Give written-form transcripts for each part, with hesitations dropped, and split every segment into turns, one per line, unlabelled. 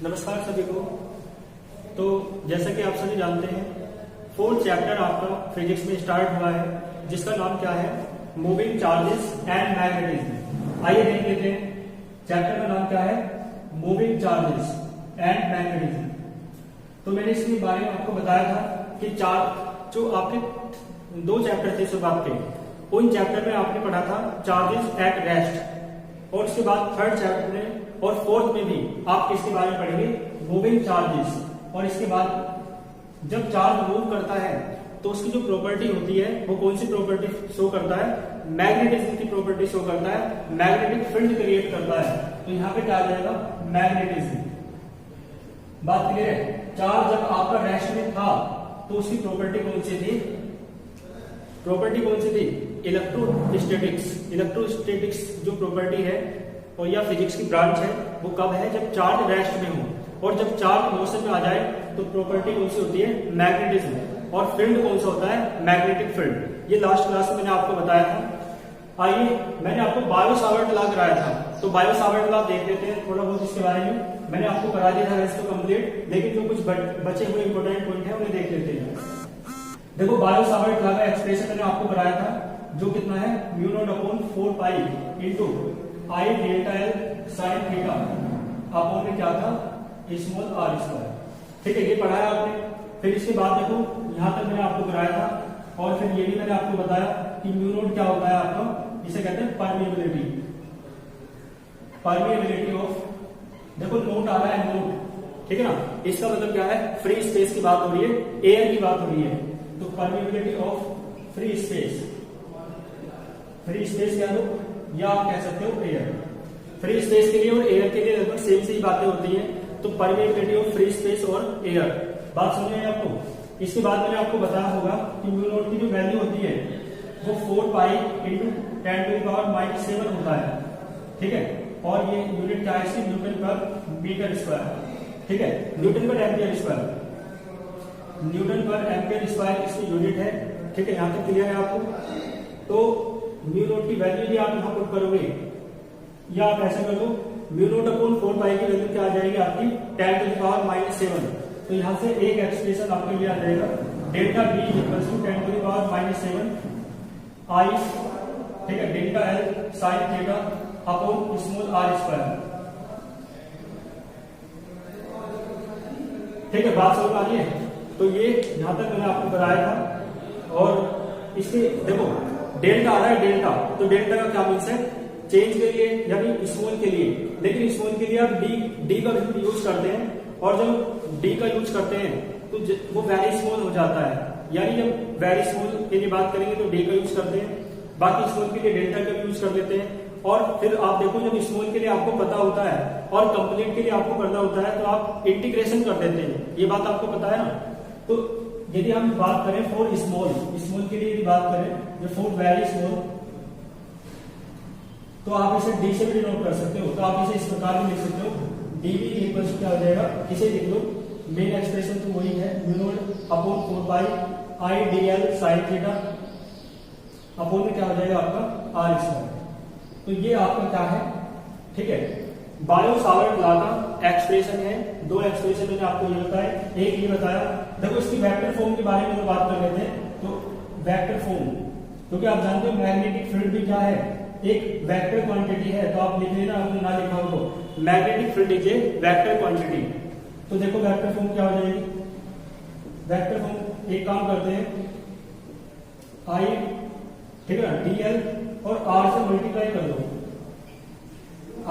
नमस्कार सभी को। तो जैसा कि आप सभी जानते हैं, फोर्थ चैप्टर आपका फिजिक्स में स्टार्ट हुआ है, जिसका नाम क्या है, मूविंग चार्जेस एंड मैग्नेटिज्म। आइए देख लेते हैं चैप्टर का नाम क्या है, मूविंग चार्जेस एंड मैग्नेटिज्म। तो मैंने इसके बारे में आपको बताया था कि जो आपके दो चैप्टर थे शुरुआत के, उन चैप्टर में आपने पढ़ा था चार्जेस एट रेस्ट, और उसके बाद थर्ड चैप्टर में और फोर्थ में भी आप किसके बारे में पढ़ेंगे, मूविंग चार्जेस। और इसके बाद जब चार्ज मूव करता है तो उसकी जो प्रॉपर्टी होती है वो कौन सी प्रॉपर्टी शो करता है, मैग्नेटिज्म की प्रॉपर्टी शो करता है, मैग्नेटिक फील्ड क्रिएट करता है। तो यहाँ पे क्या आ जाएगा, मैग्नेटिज्म। बात क्लियर है। चार्ज जब आपका रेस्ट में था तो उसकी प्रॉपर्टी कौन सी थी, प्रॉपर्टी कौन सी थी, इलेक्ट्रोस्टैटिक्स। इलेक्ट्रोस्टैटिक्स जो प्रॉपर्टी है और या फिजिक्स की ब्रांच है, वो कब है, जब चार्ज रेस्ट में हो। और जब चार्ज मोशन में आ जाए तो प्रॉपर्टी कौन सी होती है, मैग्नेटिज्म। और फील्ड कौन सा होता है, मैग्नेटिक फील्ड। ये लास्ट क्लास में मैंने आपको बताया था। आइए, मैंने आपको बायो सावर्ट लॉ कराया था, तो बायो सावर्ट लॉ देख लेते हैं थोड़ा बहुत इसके बारे में। मैंने आपको करा दिया था वैसे तो कंप्लीट, लेकिन जो कुछ बचे हुए इंपोर्टेंट पॉइंट है उन्हें देख लेते हैं। देखो, बायो सावर्ट लॉ का एक्सप्रेशन मैंने आपको कराया था, जो कितना है, μ0/4 pi into I delta L sine theta upon में क्या था, स्मॉल r स्क्वायर। ठीक है, ये पढ़ाया आपने। फिर इसके बाद देखो, यहां तक मैंने आपको कराया था, और फिर ये भी मैंने आपको बताया कि म्यू0 क्या होता है आपका, इसे कहते हैं परमिएबिलिटी। परमिएबिलिटी ऑफ, देखो नोट आ रहा है, नोट, ठीक है ना, इसका मतलब क्या है, फ्री स्पेस की बात हो रही है, एयर की बात हो रही है। तो permeability of free space, free space क्या दो, या आप कह सकते हो एयर। फ्री स्पेस के लिए और एयर के लिए लगभग सेम सी बातें होती हैं। तो परमिएबिलिटी ऑफ फ्री स्पेस और एयर, बात समझ में आपको। इसके बाद मैंने आपको बताया होगा कि म्यू0 की जो वैल्यू होती है वो 4 पाई इंटू 10⁻⁻7 होता है। ठीक है, और ये यूनिट क्या है इसकी, न्यूटन पर मीटर स्क्वायर। ठीक है, न्यूटन पर एम्पियर स्क्वायर, न्यूटन पर एम्पियर स्क्वायर इसकी यूनिट है। ठीक है, यहां तक क्लियर है आपको। तो म्यू0 की वैल्यू भी आप यहां पुट करोगे, या आप ऐसा कर लो, μ0/4 पाई की वैल्यू क्या आ जाएगी आपकी, 10⁻⁻7। तो यहां से एक एक्सप्रेशन आपके लिए आ जाएगा, delta B equals to 10⁻⁻7 I, ठीक है, delta L sine theta upon small r square. ठीक है, बात समझ आ रही है। तो ये यहां तक मैंने आपको बताया था। और इसके देखो, डेल्टा आ रहा है, डेल्टा, तो डेल्टा का क्या मीन्स है, चेंज के लिए यानी स्मॉल के लिए। लेकिन स्मॉल के लिए आप डी का यूज करते हैं, और जब डी का यूज करते हैं तो वो वेरी स्मॉल हो जाता है। यानी जब वेरी स्मॉल के लिए बात करेंगे तो डी का यूज करते हैं, बाकी स्मॉल के लिए डेल्टा का यूज कर लेते हैं। और फिर आप देखो, जब स्मॉल के लिए आपको पता होता है और कंप्लीट के लिए आपको करना होता है, तो आप इंटीग्रेशन कर देते हैं। ये बात आपको पता है ना। तो यदि हम बात करें फॉर स्मॉल, स्मॉल के लिए यदि बात करें, फॉर वेरी स्मॉल, तो आप इसे डी से भी डिनोट कर सकते हो। तो आप इसे इस प्रकार भी लिख सकते हो, dv इक्वल्स क्या हो जाएगा, इसे लिख लो, मेन एक्सप्रेशन तो वही है, μ0/4 पाई I dl sign theta upon में क्या हो जाएगा आपका r स्क्वायर। तो ये आपका क्या है, ठीक है, बायो सावर्ट लॉ का एक्सप्रेशन है। दो एक्सप्रेशन मैंने आपको ये बताया, एक ये बताया। देखो, इसकी वेक्टर फॉर्म के बारे में बात कर लेते हैं। तो वेक्टर फॉर्म, क्योंकि आप जानते हो मैग्नेटिक फील्ड भी क्या है, एक वेक्टर क्वांटिटी है। तो आप लिख लेना, आपने ना लिखा हो तो, magnetic field is a vector quantity. तो देखो वेक्टर फॉर्म क्या हो जाएगी, वेक्टर फॉर्म एक काम करते हैं, I, ठीक है ना, dl और r से मल्टीप्लाई कर दो।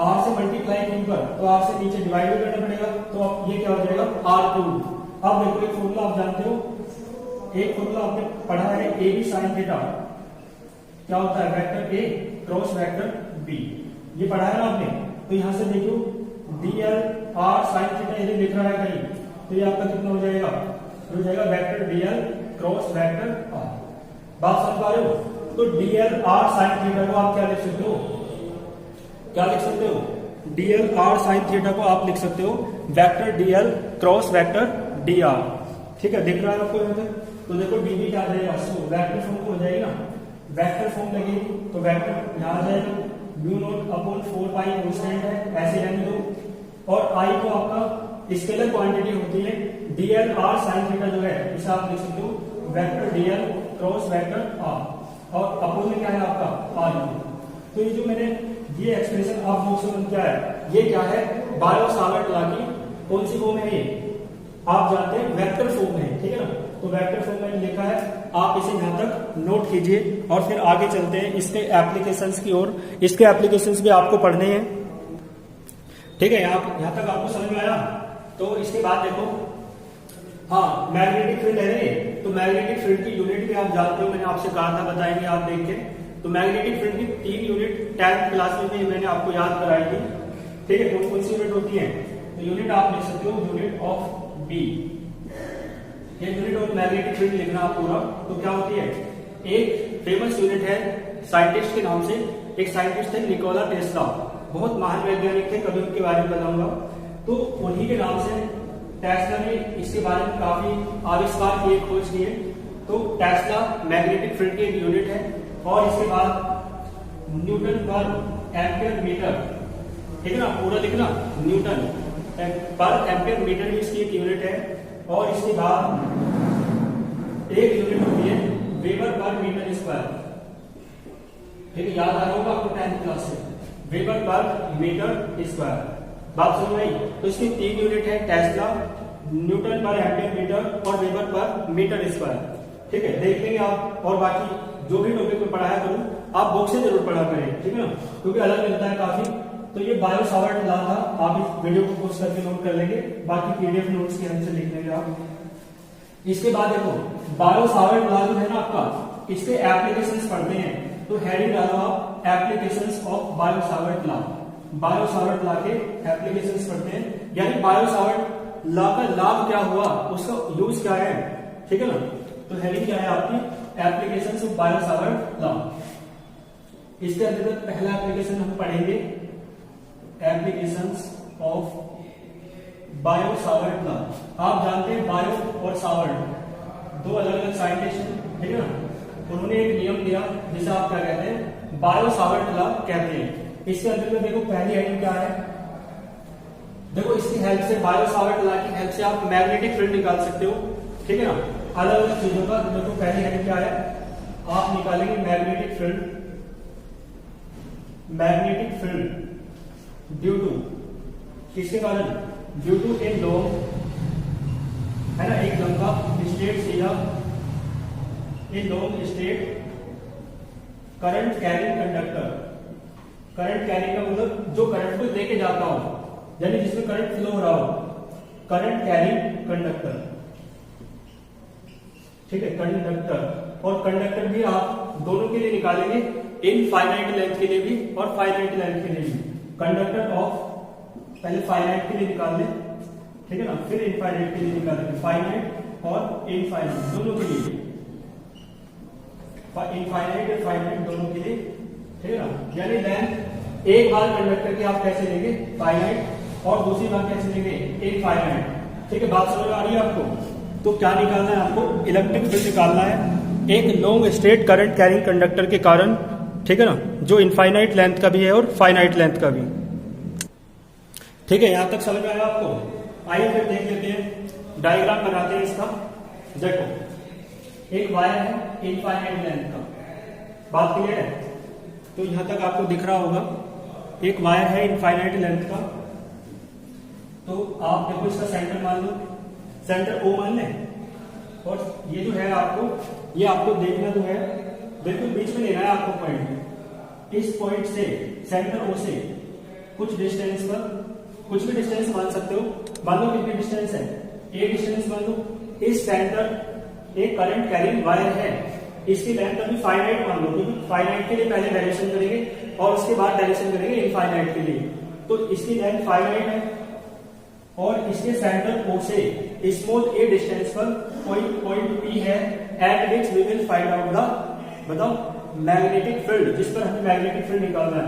r से मल्टीप्लाई क्यों कर, तो r से नीचे डिवाइड करना पड़ेगा। तो अब ये क्या हो जाएगा, r2। अब देखो, एक फॉर्मूला आप जानते हो, एक फॉर्मूला आपने पढ़ा है, ए बी साइन थीटा क्या होता है, vector a cross vector b, ये पढ़ा है ना आपने। तो यहां से देखो, dl r साइन थीटा यदि लिख रहा है कहीं, तो ये आपका कितना हो जाएगा, हो जाएगा vector dl cross vector r। बात समझ पा रहे हो। तो dl r साइन थीटा को आप क्या लिख सकते हो, क्या लिख सकते हो, dl r साइन थीटा को आप लिख सकते हो vector dl cross vector dr। ठीक है, दिख रहा है आपको यहां पे। तो देखो dv क्या आ जाएगा, सो वेक्टर फॉर्म हो जाएगी ना, वेक्टर फॉर्म लगेगी। तो वेक्टर यहां आ जाएगा, μ0/4 पाई कांस्टेंट है, ऐसे रहने दो। और I को आपका स्केलर क्वांटिटी होती है डीएल आर साइन थीटा जो है इसे आप लिख सकते हो vector dl cross vector r और अपोज में क्या है आपका आर। तो ये जो मैंने ये एक्सप्रेशन आप लोग से क्या है ये क्या है बायो-सावर्ट लॉ की कौन सी फॉर्म है ये आप जानते हैं वेक्टर फॉर्म है, ठीक है ना। तो वेक्टर फॉर्म में लिखा है, आप इसे यहां तक नोट कीजिए और फिर आगे चलते हैं इसके एप्लीकेशंस की ओर। इसके एप्लीकेशंस भी आपको पढ़ने हैं, ठीक है। यहां तक आपको समझ में आया। तो इसके बाद देखो हाँ मैग्नेटिक फील्ड है ये, तो मैग्नेटिक फील्ड की यूनिट भी आप जानते हो, मैंने आपसे कहा था बताएंगे आप देख के। तो मैग्नेटिक फील्ड की 3 यूनिट 10th क्लास में मैंने आपको याद कराई थी, ठीक है। कौन सी यूनिट होती है, तो यूनिट आप लिख सकते हो यूनिट ऑफ बी, ये यूनिट ऑफ मैग्नेटिक फील्ड लिखना आप पूरा। तो क्या होती है, एक फेमस यूनिट है साइंटिस्ट के नाम से, एक साइंटिस्ट है निकोला टेस्ला, बहुत महान वैज्ञानिक थे, कभी उनके बारे में बताऊंगा। तो उन्हीं के नाम से टेस्ला ने इसके बारे में काफी आविष्कार किए, खोज किए। तो टेस्ला मैग्नेटिक फील्ड की एक यूनिट है। और इसके बाद न्यूटन पर एम्पियर मीटर, ठीक है ना, पूरा लिखना न्यूटन पर एम्पियर मीटर भी इसकी एक यूनिट है। और इसके बाद एक यूनिट होती है वेबर पर मीटर स्क्वायर, ठीक है, याद आ रहा होगा आपको 10th क्लास से, वेबर पर मीटर स्क्वायर। बात समझ में आई। तो इसकी 3 यूनिट है टेस्ला, न्यूटन पर एम्पियर मीटर और वेबर पर मीटर स्क्वायर, ठीक है। देख लेंगे आप, और बाकी जो भी टॉपिक में पढ़ाया करूं आप बुक से जरूर पढ़ा करें, ठीक है ना, क्योंकि अलग मिलता है काफी। तो ये बायो-सावर्ट लॉ था, आप इस वीडियो को पोस्ट करके नोट कर लेंगे, बाकी पीडीएफ नोट्स के हमसे लिख लेंगे आप। इसके बाद देखो बायो-सावर्ट लॉ जो है ना आपका, इसके एप्लीकेशंस पढ़ते हैं। तो हेडिंग डालो आप applications of Biot-Savart law, Biot-Savart law के एप्लीकेशंस पढ़ते हैं, यानी बायो-सावर्ट लॉ का लाभ क्या हुआ, उसका यूज क्या है, ठीक है ना। तो हेडिंग क्या है आपकी, एप्लीकेशंस ऑफ बायो-सावर्ट लॉ। इसके अंतर्गत पहला एप्लीकेशन हम पढ़ेंगे एप्लीकेशंस ऑफ बायो-सावर्ट लॉ। आप जानते हैं बायो और सावर्ट दो अलग अलग साइंटिस्ट हैं, ठीक है ना। उन्होंने एक नियम दिया जिसे आप क्या कहते हैं, बायो-सावर्ट लॉ कहते हैं। इसके अंतर्गत देखो पहली हेडिंग क्या है, देखो इसकी हेल्प से, बायो-सावर्ट लॉ की हेल्प से आप मैग्नेटिक फील्ड निकाल सकते हो, ठीक है ना, अलग अलग चीजों का। देखो पहली हेडिंग क्या है, आप निकालेंगे magnetic field, magnetic field due to, किसके कारण, ड्यू टू ए लॉन्ग, है ना, एक लंबा स्ट्रेट सीधा, ए long straight current carrying conductor. Current carrying का मतलब जो करंट को लेके जाता हो, यानी जिसमें करंट फ्लो हो रहा हो, करंट कैरिंग कंडक्टर, ठीक है, कंडक्टर। और कंडक्टर भी आप दोनों के लिए निकालेंगे, इनफाइनाइट लेंथ के लिए भी और फाइनाइट लेंथ के लिए भी। कंडक्टर ऑफ, पहले फाइनाइट के लिए निकाल ले, ठीक है ना, फिर इनफाइनाइट के लिए निकालेंगे, फाइनाइट और इनफाइनाइट दोनों के लिए, इनफाइनाइट और फाइनाइट दोनों के लिए, ठीक है ना। यानी लेंथ एक बार कंडक्टर की आप कैसे लेंगे, फाइनाइट, और दूसरी बार कैसे लेंगे, इनफाइनाइट, ठीक है। बात समझ में आ रही है आपको। तो क्या निकालना है आपको, इलेक्ट्रिक फील्ड निकालना है एक long straight current carrying conductor के कारण, ठीक है ना, जो इनफाइनाइट लेंथ का भी है और फाइनाइट लेंथ का भी, ठीक है। यहां तक समझ में आया आपको। आइए फिर देख लेते हैं, डायग्राम बनाते हैं इसका। देखो एक वायर है इनफाइनाइट लेंथ का, बात क्लियर है। तो यहां तक आपको दिख रहा होगा, एक वायर है इनफाइनाइट लेंथ का। तो आप देखो इसका सेंटर मान लो, सेंटर ओ मान लें, और ये जो है आपको, ये आपको देखना जो है बिल्कुल बीच में लेना है आपको पॉइंट। इस पॉइंट से, सेंटर ओ से कुछ डिस्टेंस पर, कुछ भी डिस्टेंस मान सकते हो, मान लो कितनी डिस्टेंस है, ए डिस्टेंस मान लो। इस सेंटर एक करंट कैरिंग वायर है, इसकी लेंथ अभी फाइनाइट मान लो, क्योंकि फाइनाइट के लिए पहले डायरेक्शन करेंगे और उसके बाद डायरेक्शन करेंगे इनफाइनाइट के लिए। तो इसकी लेंथ फाइनाइट है और इसके सेंटर ओ से स्मॉल ए डिस्टेंस पर पॉइंट पी है, at which we will find out the, बताओ, मैग्नेटिक फील्ड, जिस पर हमें मैग्नेटिक फील्ड निकालना है।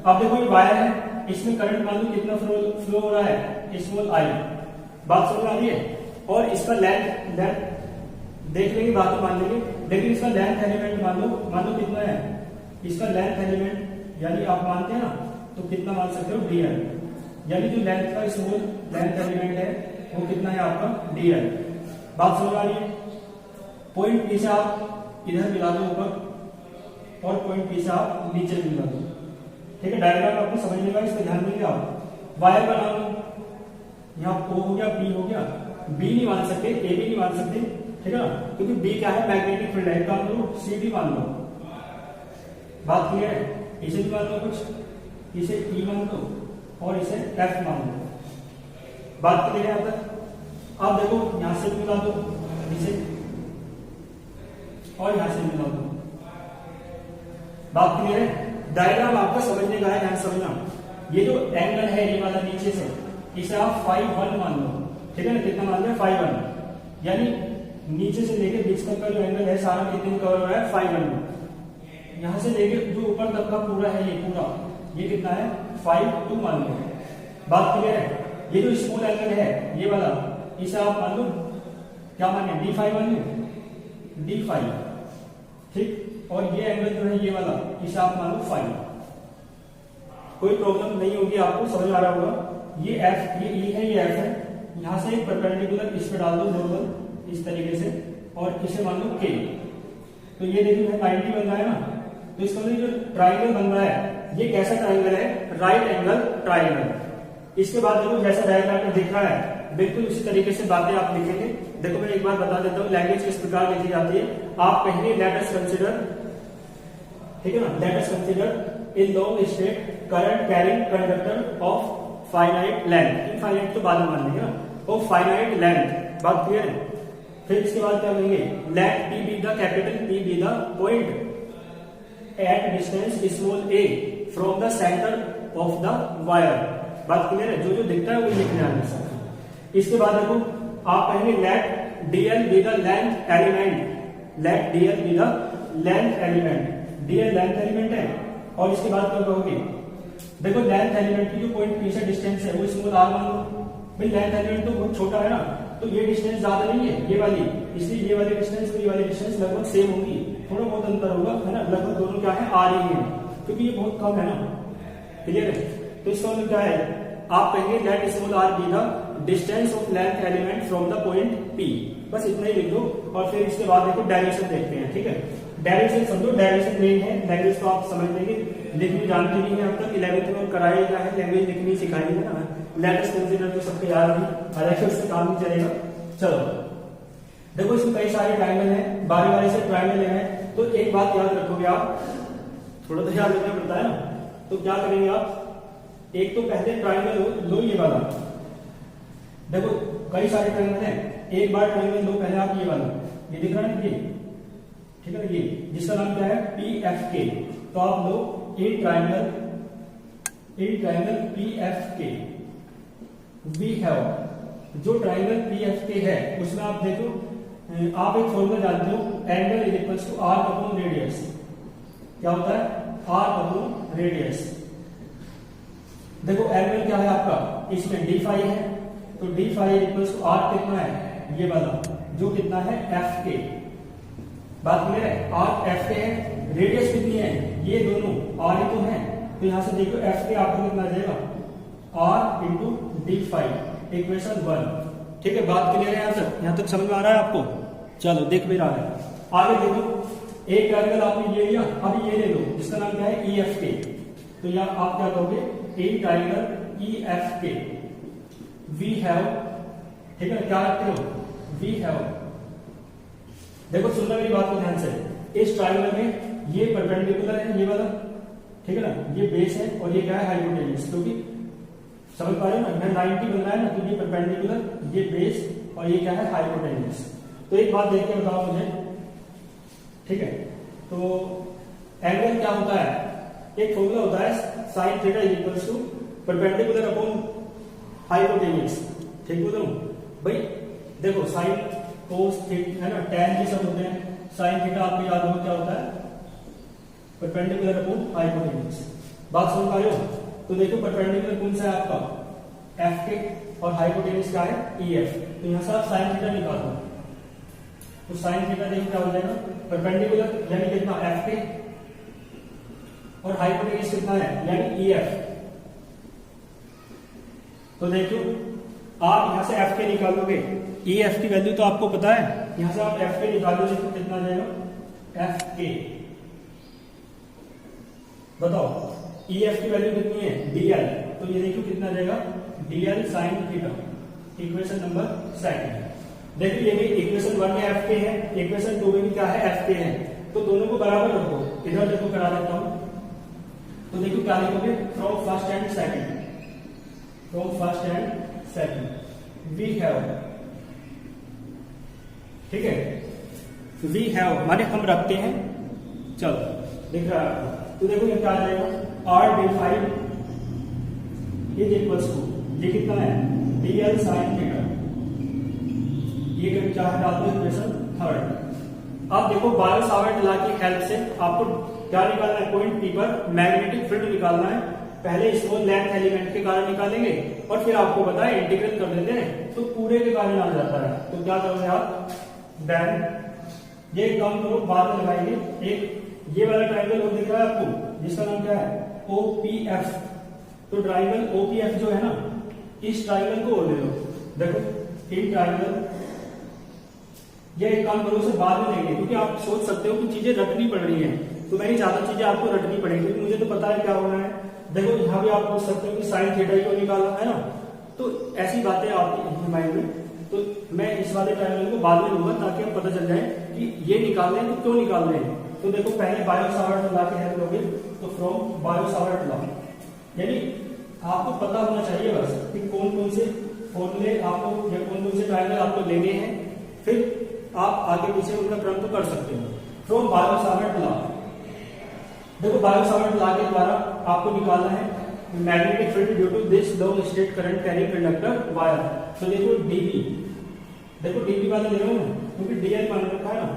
अब देखो ये वायर है, इसमें करंट मान लो कितना फ्लो हो रहा है, स्मॉल आई, बात समझ आ रही है। और इसका लेंथ देख लेंगे, बात मान लेंगे, लेकिन इसका लेंथ एलिमेंट मान लो कितना है, इसका लेंथ एलिमेंट यानी आप मानते हैं ना, तो कितना मान सकते हो, डीएल। यानी जो लेंथ का स्मॉल लेंथ एलिमेंट है वो कितना है आपका dl। बात समझ आ रही है? पॉइंट पी से आप इधर मिला दो ऊपर और पॉइंट पी से आप नीचे मिला दो, ठीक है। डायग्राम आपको समझने का, इस पर ध्यान देंगे आप। वायर बना लो, यहाँ O हो गया, P हो गया, B नहीं मान सकते, A भी नहीं मान सकते, ठीक है ना, क्योंकि B क्या है मैग्नेटिक फील्ड है। काम लो C भी मान लो, बात क्लियर है? इसे भी मान लो कुछ, इसे E मान लो और इसे F मान लो, बात क्लियर है यहाँ तक? अब देखो यहां से मिला दो इसे और यहां से मिला दो, बात क्लियर है? डायग्राम आपका समझने का है, ध्यान समझना। ये जो एंगल है ये वाला नीचे से, इसे आप φ1 मान लो, ठीक है ना। कितना मान लो? φ1, यानी नीचे से लेके बीच तक का जो एंगल है सारा कितने कवर हो रहा है? φ1 में। यहां से लेके जो ऊपर तक का पूरा है, ये पूरा ये कितना है? φ2 मान लो, बात क्लियर है? ये जो स्मॉल एंगल है ये वाला, इसे आप मान लो क्या माने? d5 मान लो, d5, ठीक। और ये एंगल जो है ये वाला, इसे आप मान लो φ। कोई प्रॉब्लम नहीं होगी, आपको समझ आ रहा होगा। ये F, ये E है, ये F है। यहां से एक परपेंडिकुलर इस पे डाल दो नॉर्मल इस तरीके से, और इसे मान लो K। तो ये देखिए 90 बन रहा है ना, तो इसका मतलब जो ट्राइंगल बन रहा है ये कैसा ट्राइंगल है? Right angle triangle. इसके बाद देखो जैसा डायग्राम में दिख रहा है बिल्कुल उसी तरीके से बातें आप लिखेंगे। देखो मैं एक बार बता देता हूँ लैंग्वेज किस प्रकार लिखी जाती है। आप कहेंगे लेट अस कंसीडर, ठीक है ना, let us consider a long straight current carrying conductor of finite length. Infinite तो बाद में मान लेंगे ना, ऑफ फाइनाइट लेंथ, बात क्लियर है? फिर इसके बाद क्या कहेंगे? Let P be the capital P be the point at distance small a from the centre of the wire. बात क्लियर है? जो जो दिखता है वो लिखना है हमेशा। इसके बाद देखो आप कहेंगे let dl be the length element, let dl be the length element. dl length element है, और इसके बाद क्या कहोगे? देखो लेंथ एलिमेंट की जो पॉइंट P से डिस्टेंस है वो स्मॉल r मान लो। भाई लेंथ एलिमेंट तो बहुत छोटा है ना, तो ये डिस्टेंस ज्यादा नहीं है ये वाली, इसलिए ये वाली डिस्टेंस और ये वाली डिस्टेंस लगभग सेम होगी, थोड़ा बहुत अंतर होगा, है ना। लगभग दोनों क्या है? आ रही है, क्योंकि ये बहुत कम है ना, क्लियर है? तो इसका मतलब क्या है? आप कहेंगे let small r be the distance of length element from the point P। बस इतना ही लिख दो, और फिर इसके बाद देखो डायरेक्शन देखते हैं, ठीक है। डायरेक्शन समझो, डायरेक्शन मेन है, लैंग्वेज तो आप समझ लेंगे, लिखनी जानते नहीं है अब तक। 11th में कराया क्या है? लैंग्वेज लिखनी सिखाई है ना। लेट अस कंसीडर तो सबको याद है, हालांकि उससे काम नहीं चलेगा। चलो देखो इसमें कई सारे ट्रायंगल हैं, बारी बारी से ट्रायंगल हैं, तो एक बात याद रखोगे आप, थोड़ा तो याद रखना पड़ता है ना। तो क्या करेंगे आप? एक तो पहले ट्रायंगल लो ये वाला, देखो कई सारे ट्रायंगल हैं, एक बार ट्रायंगल लो पहले आप ये वाला, ये दिख रहा है ये, ठीक है ना, ये जिसका नाम क्या है? PFK। तो आप लो एक ट्रायंगल PFK। वी हैव जो ट्रायंगल PFK है उसमें आप देखो, आप एक फॉर्मूला जानते हो, angle is equals to arc upon radius. क्या होता है? Arc upon radius. देखो एंगल क्या है आपका? इसमें d5 है, तो d5 इक्वल्स टू आर्क कितना है? ये वाला जो कितना है? FK। बात क्लियर है? आर्क FK है, रेडियस कितनी है? ये दोनों R ही तो है, तो यहां से देखो FK आपको कितना आ जाएगा? R into d5 equation 1। ठीक है, बात क्लियर है? यहां तक समझ में आ रहा है आपको? चलो देख भी रहा है, आगे देखो। एक ट्रायंगल आपने ये लिया, अब ये ले लो जिसका नाम क्या है? EFK। तो यहां आप क्या कहोगे? एक ट्रायंगल EFK वी हैव, ठीक है, क्या रखते हो? We have. देखो सुनना मेरी बात को ध्यान से, इस ट्रायंगल में ये परपेंडिकुलर है ये वाला, ठीक है ना, ये बेस है और ये क्या है? हाइपोटेन्यूज। क्योंकि समझ पा रहे हो ना, 90 बन रहा है ना, तो ये परपेंडिकुलर, ये बेस और ये क्या है? हाइपोटेन्यूज। तो एक बात देख के बताओ मुझे, ठीक है। तो एंगल क्या होता है? एक फॉर्मूला होता है sine theta equals to perpendicular upon hypotenuse. ठीक बोल रहा हूं भाई? देखो साइन कोस थीटा है ना, tan ये सब होते हैं, साइन थीटा आपको याद हो क्या होता है? Perpendicular upon hypotenuse. बात समझ पा रहे हो? तो देखो परपेंडिकुलर कौन सा है आपका? FK और हाइपोटेन्यूज क्या है? EF। तो यहां से आप साइन थीटा निकाल दो, तो साइन थीटा देखो क्या हो जाएगा? परपेंडिकुलर यानी कितना? FK और हाइपोटेन्यूज कितना है? यानी EF। तो देखो आप यहाँ से एफ के निकालोगे, ई एफ की वैल्यू तो आपको पता है, यहाँ से आप एफ के निकालोगे तो कितना आ जाएगा एफ के। बताओ ई एफ की वैल्यू कितनी है डीएल, तो ये देखो कितना जाएगा DL sine theta, equation number second. देखो ये भी इक्वेशन 1 में एफ के है, इक्वेशन 2 में भी क्या है एफ के है, तो दोनों को बराबर रखो। इधर देखो करा देता हूं, तो देखो क्या लिखोगे from first and second, from first and second we have, ठीक है, वी हैव माने हम रखते हैं। चलो दिख रहा है, तो देखो ये क्या आ जाएगा r d five is equals to, ये कितना है डीएल साइन थीटा, ये क्या है डाल दो इक्वेशन थर्ड। अब देखो बायो सावर्ट लॉ की हेल्प से आपको क्या निकालना है, पॉइंट पी पर मैग्नेटिक फील्ड निकालना है। पहले स्मॉल लेंथ एलिमेंट के कारण निकालेंगे और फिर आपको पता है इंटीग्रेट कर देते हैं तो पूरे के कारण आ जाता है। तो क्या करोगे आप, देन ये काम करो बाद में लगाएंगे। एक ये वाला ट्रायंगल और दिख रहा है आपको जिसका नाम क्या है ओपीएफ, तो ट्रायंगल ओपीएफ जो है ना, इस ट्रायंगल को और ले लो। देखो इन ट्रायंगल, ये एक काम करो उसे बाद में लेंगे क्योंकि आप सोच सकते हो कि चीजें रटनी पड़ रही हैं, तो मेरी ज्यादा चीजें आपको रटनी पड़ेगी, मुझे तो पता है क्या होना है। देखो यहाँ भी आप पूछ सकते हो कि साइन थीटा को निकालना है ना, तो ऐसी बातें आपके माइंड में, तो मैं इस वाले ट्रायंगल को बाद में लूंगा ताकि आप पता चल जाए कि ये निकाल रहे हैं तो क्यों निकाल रहे हैं। तो देखो पहले बायो सावर्ट लॉ के हेल्प लोगे, तो फ्रॉम बायो सावर्ट लॉ, यानी आपको पता होना चाहिए बस कि कौन कौन से फॉर्मूले आपको या कौन कौन से ट्रायंगल आपको लेने हैं, फिर आप आगे पीछे उनका क्रम तो कर सकते हो। फ्रॉम बायो सावर्ट लॉ, देखो बायो सावर्ट लॉ के द्वारा आपको निकालना है magnetic field due to this low state current carrying conductor wire. तो देखो डीबी, देखो डीबी वाला ले रहा हूं क्योंकि डीएल मान रखा है ना,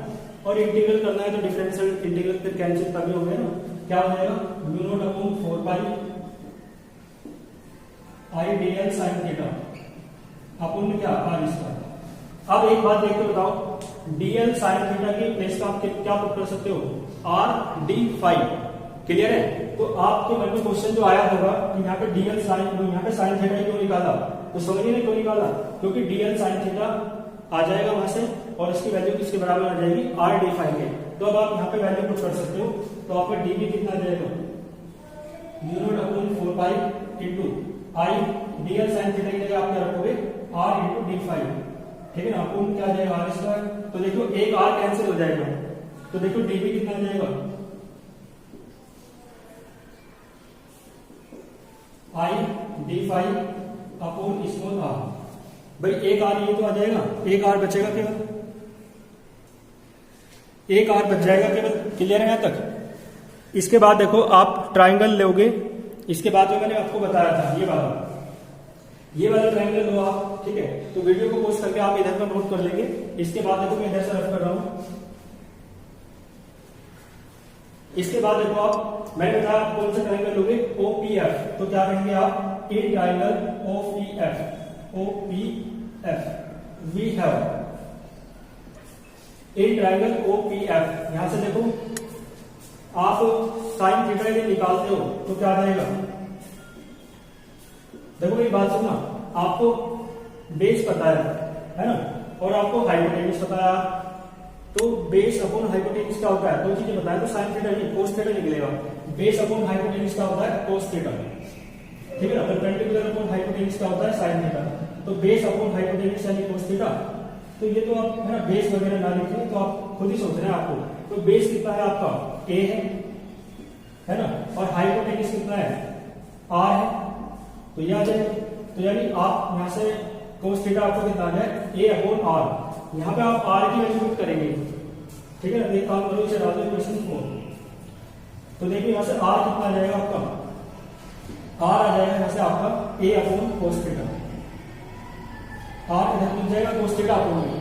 और इंटीग्रल करना है तो डिफरेंशियल इंटीग्रल फिर कैंसिल तभी हो गया ना, क्या हो जाएगा म्यू नॉट अपॉन 4 पाई आई डीएल साइन थीटा अपॉन क्या आर स्क्वायर। अब एक बात देख के बताओ, डीएल साइन थीटा की प्लेस का आप क्या पुट कर सकते हो आर डी फाइव, क्लियर है। तो आपके मन में क्वेश्चन जो आया होगा कि यहाँ पे डीएल साइन, यहाँ पे साइन थीटा क्यों निकाला, तो समझिए क्यों निकाला, क्योंकि डीएल साइन थीटा आ जाएगा वहां से और इसकी वैल्यू किसके बराबर आ जाएगी आर डी फाइव के। तो अब आप यहाँ पे वैल्यू पुट कर सकते हो, तो आपका डीबी कितना आ जाएगा mu naught upon 4 pi into I DL sine theta की जगह आप क्या रखोगे आर इनटू डी फाइव, ठीक है ना, अपॉन क्या आ जाएगा आर स्क्वायर। तो देखो एक आर कैंसिल हो जाएगा, तो देखो डीबी कितना आ जाएगा I d five upon small r. भाई एक आर ये तो आ जाएगा, एक आर बचेगा केवल, एक आर बच जाएगा केवल, क्लियर है यहां तक। इसके बाद देखो आप ट्राइंगल लोगे, इसके बाद जो मैंने आपको बताया था ये वाला ट्राइंगल लो आप, ठीक है। तो वीडियो को पोस्ट करके आप इधर पर नोट कर लेंगे। इसके बाद देखो मैं इधर से रफ कर रहा हूं, इसके बाद देखो आप मैंने बताया कौन सा ट्राइंगल लोगे ओपीएफ, तो क्या कहेंगे आप in triangle OPF, OPF we have in triangle OPF. यहां से देखो आप साइन थीटा यदि निकालते हो तो क्या आ जाएगा, देखो मेरी बात सुनना, आपको बेस पता है ना, और आपको हाइपोटेन्यूज पता है, तो बेस अपॉन हाइपोटेन्यूज क्या होता है, दो चीजें बताया, तो साइन थीटा नहीं कोस थीटा निकलेगा। बेस अपॉन हाइपोटेन्यूज क्या होता है कोस थीटा, ठीक है ना। परपेंडिकुलर अपॉन हाइपोटेन्यूज क्या होता है साइन थीटा, तो बेस अपॉन हाइपोटेन्यूज यानी कोस थीटा। तो ये तो आप है ना बेस वगैरह ना लिखे तो आप खुद ही सोच रहे हैं आपको, तो बेस कितना है आपका ए है ना, और हाइपोटेन्यूज कितना है आर है, तो ये आ जाएगा। तो यानी आप यहां से कोस थीटा आपको कितना आ जाए ए अपॉन आर, यहाँ पे आप आर की वैल्यू पुट करेंगे, ठीक है ना। एक काम करो इसे डाल दो इक्वेशन 4, तो देखिए यहां से आर कितना आ जाएगा आपका, आर आ जाएगा यहां से आपका ए अपॉन कोस थीटा, आर इधर मिल जाएगा कोस थीटा अपॉन में।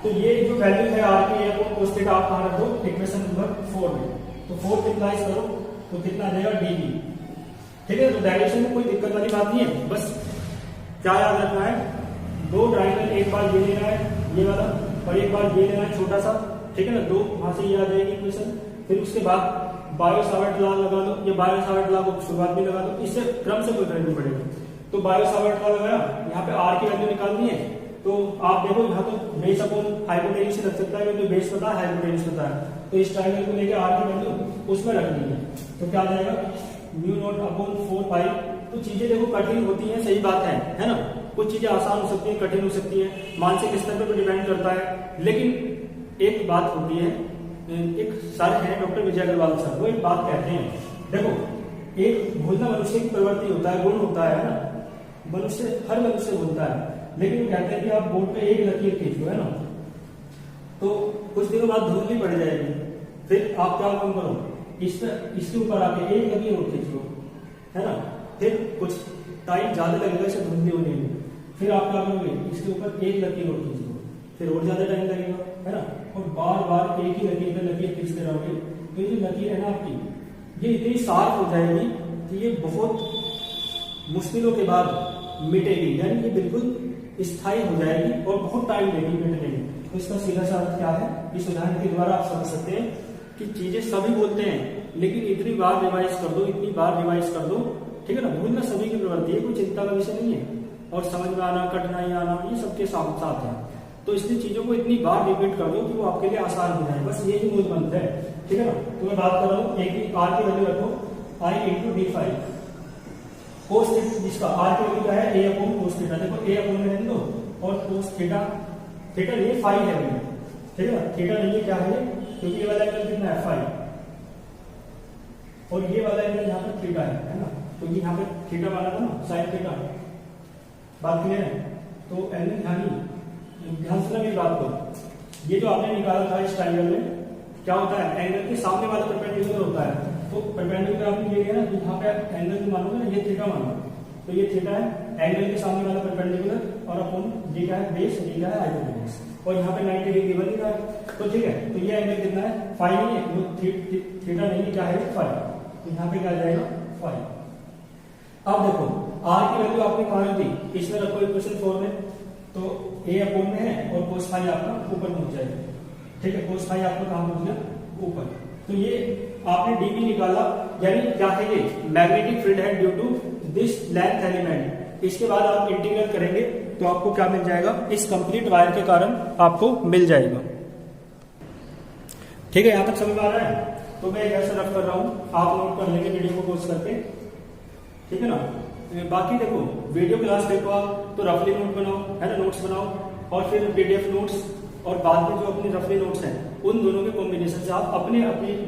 तो ये जो वैल्यू है आर की ए अपॉन कोस थीटा आप कहां रख दो इक्वेशन नंबर 4 में, तो 4 इंप्लाइज करो तो कितना आ जाएगा डीबी, ठीक है। तो डायरेक्शन में कोई दिक्कत वाली बात नहीं है, बस क्या याद रखना है, दो ट्राइंगल एक बार ये लेना है ये वाला और एक बार ये लेना है छोटा सा, ठीक है ना, दो वहां से ये आ जाएगी इक्वेशन। फिर उसके बाद बायो सावर्ट लॉ लगा लो, या बायो सावर्ट लॉ को शुरुआत में लगा दो, इससे क्रम से कोई फर्क नहीं पड़ेगा। तो बायो सावर्ट लॉ लगाया, यहाँ पे आर की वैल्यू निकालनी है। तो आप देखो यहाँ तो बेस अपॉन हाइपोटेन्यूज रख सकता है, क्योंकि बेस पता है हाइपोटेन्यूज पता है, तो इस ट्रायंगल को लेके आर की वैल्यू उसमें रखनी है। तो क्या आ जाएगा म्यू नॉट अपॉन 4 पाई। तो चीजें देखो कठिन होती हैं, सही बात है ना, कुछ चीजें आसान हो सकती है, कठिन हो सकती है, मानसिक स्तर पर भी डिपेंड करता है। लेकिन एक बात होती है, एक सर है डॉक्टर विजय अग्रवाल सर, वो एक बात कहते हैं, देखो एक भूलना मनुष्य की प्रवृत्ति होता है, गुण होता है ना, हर मनुष्य भूलता है, लेकिन वो कहते हैं कि आप बोर्ड पे एक लकीर खींचो, है ना, तो कुछ दिनों बाद धुंधली पड़ जाएगी, फिर आप क्या काम करो, इसके ऊपर आके एक लकीर और खींच लो, है ना, फिर कुछ टाइम ज्यादा लगेगा इसे धुंधली होने में, फिर आप क्या करोगे, इसके ऊपर एक लकीर और खींच लो, फिर और ज्यादा टाइम लगेगा, है ना, और बार बार एक ही लकीर पे लकीर खींचते रहोगे, तो ये जो लकीर है ना आपकी, ये इतनी शार्प हो जाएगी कि ये बहुत मुश्किलों के बाद मिटेगी, यानी ये बिल्कुल स्थायी हो जाएगी और बहुत टाइम लेगी मिटने में। तो इसका सीधा सा अर्थ क्या है, इस उदाहरण के द्वारा आप समझ सकते हैं कि चीजें सभी बोलते हैं, लेकिन इतनी बार रिवाइज कर दो, इतनी बार रिवाइज कर दो, ठीक है ना, भूलना सभी की प्रवृत्ति है, कोई चिंता का विषय नहीं है, और समझ में आना, कठिनाई आना, ये सबके साथ साथ है। तो इसलिए चीजों को इतनी बार रिपीट कर दो कि वो आपके लिए आसान हो जाए, बस ये ही मूल मंत्र है, ठीक है ना। तो मैं बात कर रहा हूँ, एक आर की वैल्यू रखो आई इंटू डी फाइव, कोस जिसका आर की वैल्यू क्या है, ए अपॉन कोस थीटा, देखो ए अपॉन में रहने दो, और कोस थीटा, थीटा नहीं फाइव है भैया, ठीक है ना, थीटा नहीं है, क्या है, क्योंकि ये वाला एंगल कितना है फाइव, और ये वाला एंगल यहाँ पे थीटा है ना, क्योंकि यहाँ पे थीटा वाला था ना, साइन थीटा, बात क्लियर है। तो एंगल ध्यान से मेरी बात को, ये जो आपने निकाला था इस ट्रायंगल में, क्या होता है, एंगल के सामने वाला परपेंडिकुलर होता है, तो परपेंडिकुलर आपने ये लिया ना, यहाँ पे एंगल मानोगे ना, ये थीटा मानो, तो ये थीटा है, एंगल के सामने वाला परपेंडिकुलर, और अपन ये क्या है बेस, ये क्या है हाइपोटेन्यूज, और यहाँ पे 90 डिग्री बन रहा है, तो ठीक है, तो ये एंगल कितना है, फाइव नहीं है, वो थीटा नहीं, क्या है फाइव, तो यहाँ पे क्या आ जाएगा फाइव। अब देखो आर की वैल्यू आपने कहा थी, इसमें रखो इक्वेशन 4 में, तो ए अपॉन में है और कोस फाई आपका ऊपर पहुंच जाएगा, ठीक है, कोस फाई आपका कहां पहुंच गया ऊपर। तो ये आपने डीबी निकाला, यानी क्या है ये मैग्नेटिक फील्ड है due to this length element. इसके बाद आप इंटीग्रेट करेंगे तो आपको क्या मिल जाएगा, इस कंप्लीट वायर के कारण आपको मिल जाएगा, ठीक है, यहां तक समझ में आ रहा है। तो मैं ऐसा रफ कर रहा हूं, आप नोट कर लेंगे वीडियो को पॉज करके, ठीक है ना। बाकी देखो वीडियो क्लास देखो आप, तो रफली नोट बनाओ, है ना, नोट्स बनाओ, और फिर पीडीएफ नोट्स, और बाद में जो अपने रफली नोट्स हैं उन दोनों के कॉम्बिनेशन से आप अपने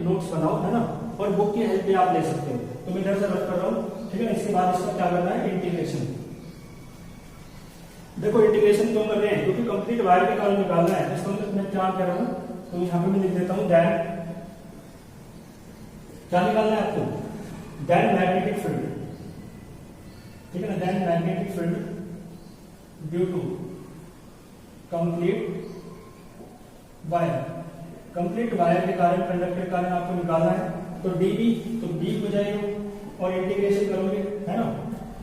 नोट्स बनाओ, है ना, और बुक की हेल्प भी आप ले सकते हो। तो मैं इधर से रफ कर रहा हूँ, ठीक है ना। इसके बाद इसका क्या करना है, इंटीग्रेशन। देखो इंटीग्रेशन क्यों कर रहे हैं, क्योंकि कंप्लीट वायर के कारण निकालना है, इसको मैं क्या कह रहा हूँ, तो यहाँ पे मैं लिख देता हूँ दैन, क्या निकालना है आपको, दैन मैग्नेटिक फील्ड, ठीक है ना, then magnetic field due to complete wire, complete wire के कारण, कंडक्टर के कारण आपको निकालना है। तो डीबी, तो डी हो जाएगा, और इंटीग्रेशन करोगे, है ना,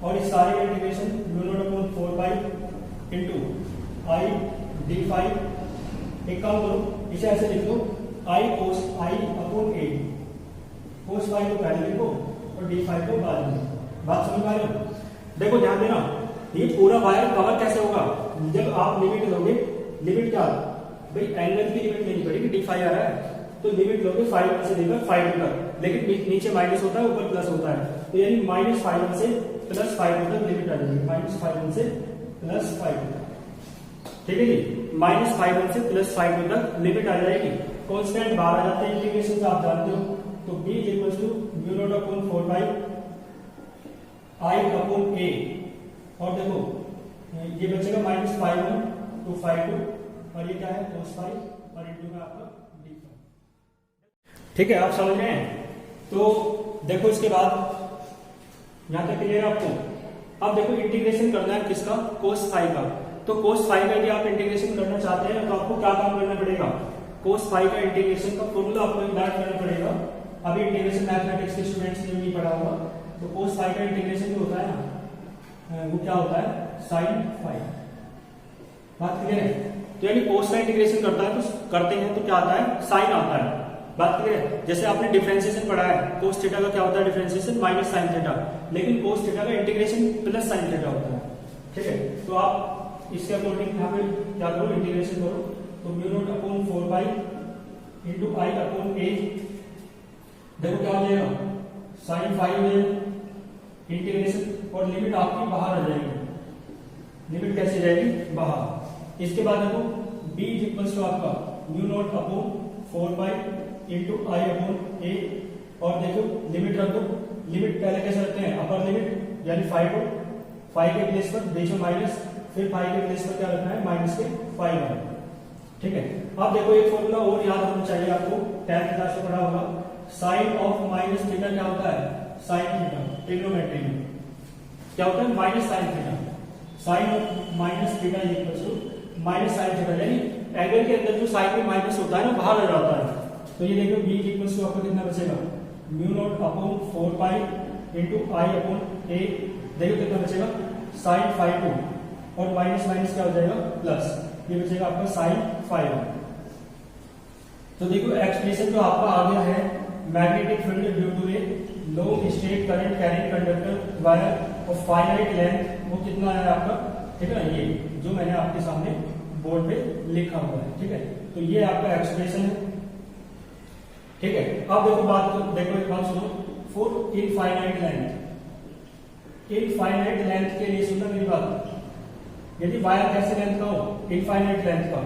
और इस सारे integration mu naught upon 4 pi into I d five. एक काम करो, इसे ऐसे लिख लो, आई कोस आई अपॉन ए, कोस फाइव को पहले लिखो और डी फाइव को बाद में। बात समझ में आ रही है। देखो ध्यान देना, ये पूरा वायर कवर कैसे होगा, जब आप लिमिट लोगे, लिमिट क्या भाई, एंगल की लिमिट लेनी पड़ेगी, डी फाइव आ रहा है, तो लिमिट लोगे 5 से लेकर 5 तक, लेकिन नीचे माइनस होता है, ऊपर प्लस होता है, तो यानी -5 से +5 तक लिमिट आ जाएगी, -5 से +5 तक, ठीक है जी, -5 से +5 तक लिमिट आ जाएगी। कांस्टेंट बाहर आ जाते हैं इंटीग्रेशन से, आप जानते हो, तो b = mu naught upon 4 pi I upon a, और देखो ये बचेगा -5 to 5 और ये क्या है cos फाइव, और इंटू में आपका d फाइव, ठीक है, आप समझ रहे हैं। तो देखो इसके बाद यहां तक क्लियर है आपको। अब देखो इंटीग्रेशन करना है किसका, cos फाइव का। तो cos फाइव का यदि आप इंटीग्रेशन करना चाहते हैं तो आपको क्या काम करना पड़ेगा, cos फाइव का इंटीग्रेशन का फॉर्मूला आपको याद करना पड़ेगा। अभी इंटीग्रेशन मैथमेटिक्स के स्टूडेंट्स ने नहीं पढ़ा होगा, तो cos फाइव का इंटीग्रेशन जो होता है ना, वो क्या होता है, sin फाइव। बात क्लियर है। तो यानी cos का इंटीग्रेशन करते हैं तो क्या आता है, sin आता है, बात क्लियर है? जैसे आपने डिफरेंशिएशन पढ़ा है, cos थीटा का क्या होता है डिफरेंशिएशन, माइनस साइन थीटा, लेकिन cos थीटा का इंटीग्रेशन प्लस साइन थीटा होता है। ठीक है, तो आप इसके अकॉर्डिंग यहाँ पे क्या करो, इंटीग्रेशन करो, तो mu naught upon 4 pi into I upon a, देखो क्या हो जाएगा, साइन 5 हो जाएगा इंटीग्रेशन, और लिमिट आपकी बाहर आ जाएगी। लिमिट कैसे जाएगी, बाहर। इसके बाद देखो b इक्वल्स टू आपका mu naught upon 4 pi into I upon a, और देखो लिमिट रख दो। लिमिट पहले कैसे रखते हैं, अपर लिमिट यानी 5 को 5 के प्लेस पर बीच में माइनस, फिर 5 के प्लेस पर क्या रखना है, माइनस के 5 है। ठीक है, अब देखो एक फॉर्मूला और याद होना चाहिए आपको, 10th क्लास में पढ़ा होगा, साइन ऑफ माइनस थीटा क्या होता है, साइन थीटा। ट्रिग्नोमेट्री में क्या होता है, minus sine theta. Sine of minus theta equals to minus sine theta, यानी एंगल के अंदर जो साइन में माइनस होता है ना, बाहर आ जाता है। तो ये देखो b इक्वल्स टू आपका कितना बचेगा, mu naught upon 4 pi into I upon a, देखो कितना बचेगा, साइन 5 और माइनस माइनस क्या हो जाएगा, प्लस, ये बचेगा आपका साइन 5। तो देखो एक्सप्रेशन जो आपका आ गया है, magnetic field due to a long straight current carrying conductor wire of finite length, वो कितना है आपका, ठीक है ना, ये जो मैंने आपके सामने बोर्ड पे लिखा हुआ है। ठीक है, तो ये आपका एक्सप्रेशन है। ठीक है, अब देखो एक बात सुनो, for infinite length, infinite length के लिए सुनना मेरी बात, यदि वायर कैसे लेंथ का हो, इनफाइनाइट लेंथ का,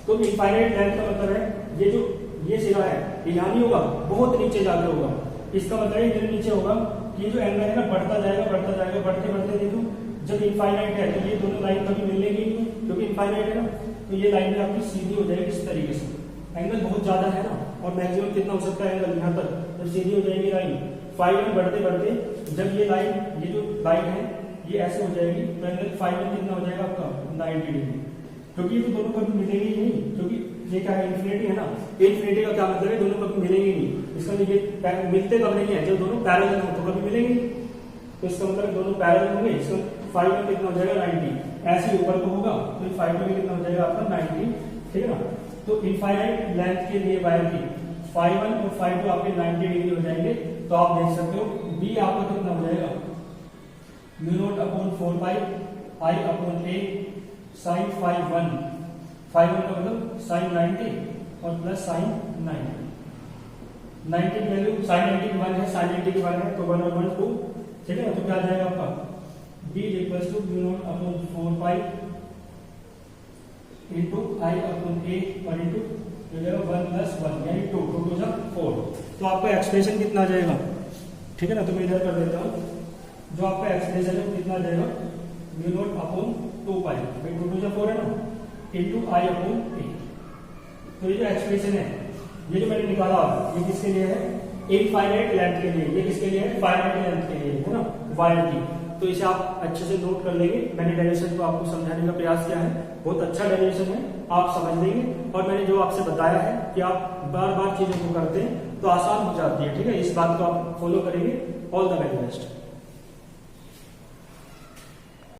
तो इनफाइनाइट लेंथ का मतलब है ये जो ये सिरा है ये यहाँ नहीं होगा, बहुत नीचे जाकर होगा। इसका मतलब इधर नीचे होगा कि जो एंगल है ना बढ़ता जाएगा बढ़ता जाएगा, बढ़ते बढ़ते देखो जब इनफाइनाइट है तो ये दोनों लाइन कभी मिलेगी नहीं, क्योंकि इनफाइनाइट है ना, तो ये लाइन में आपकी सीधी हो जाएगी इस तरीके से। एंगल बहुत ज्यादा है ना, और मैक्सिमम कितना हो सकता है एंगल यहाँ तक, जब सीधी हो जाएगी लाइन 5 में बढ़ते बढ़ते, जब ये लाइन, ये जो लाइन है ये ऐसे हो जाएगी, तो एंगल 5 में कितना हो जाएगा आपका 90 डिग्री, क्योंकि ये तो दोनों कभी मिलेंगे ही नहीं, क्योंकि ये क्या है, इन्फिनिटी है ना, इन्फिनिटी का क्या मतलब है, दोनों कभी मिलेंगे नहीं। इसका मतलब ये मिलते कब नहीं है, जब दोनों पैरेलल हो तो कभी मिलेंगे, तो इसका मतलब दोनों पैरेलल होंगे। इसका 5 में कितना हो जाएगा 90, ऐसे ऊपर को होगा तो 5 में कितना हो जाएगा आपका 90। ठीक है ना, तो इनफाइनाइट लेंथ के लिए वायर की 5 और 5 आपके 90 डिग्री हो जाएंगे। तो आप देख सकते हो b आपका कितना हो जाएगा, म्यू नॉट अपॉन 4 पाई आई अपॉन ए साइन 5 का मतलब साइन 90 और प्लस साइन 90। 90 की वैल्यू साइन 90 की 1 है, साइन 90 की 1 है, तो 1 और 1 2। ठीक है ना, तो क्या आ जाएगा आपका b equals to mu naught upon 4 pi into I upon a और इंटू 1 प्लस 1 यानी 2 2 जा 4। तो आपका एक्सप्रेशन कितना आ जाएगा, ठीक है ना, तो मैं इधर कर देता हूँ, जो आपका एक्सप्रेशन है वो कितना आ जाएगा, म्यू नॉट अपॉन 2 पाई, भाई 2 जा 4 है ना, इंटू आई अपॉन ए। तो ये जो एक्सप्रेशन है, ये जो मैंने निकाला, ये किसके लिए है, इनफाइनाइट लेंथ के लिए, ये किसके लिए है, फाइनाइट लेंथ के लिए, है ना, वायर की। तो इसे आप अच्छे से नोट कर लेंगे। मैंने डेरिवेशन को आपको समझाने का प्रयास किया है, बहुत अच्छा डेरिवेशन है, आप समझ लेंगे। और मैंने जो आपसे बताया है कि आप बार बार चीजों को करते हैं तो आसान हो जाती है। ठीक है, इस बात को आप फॉलो करेंगे। All the very best.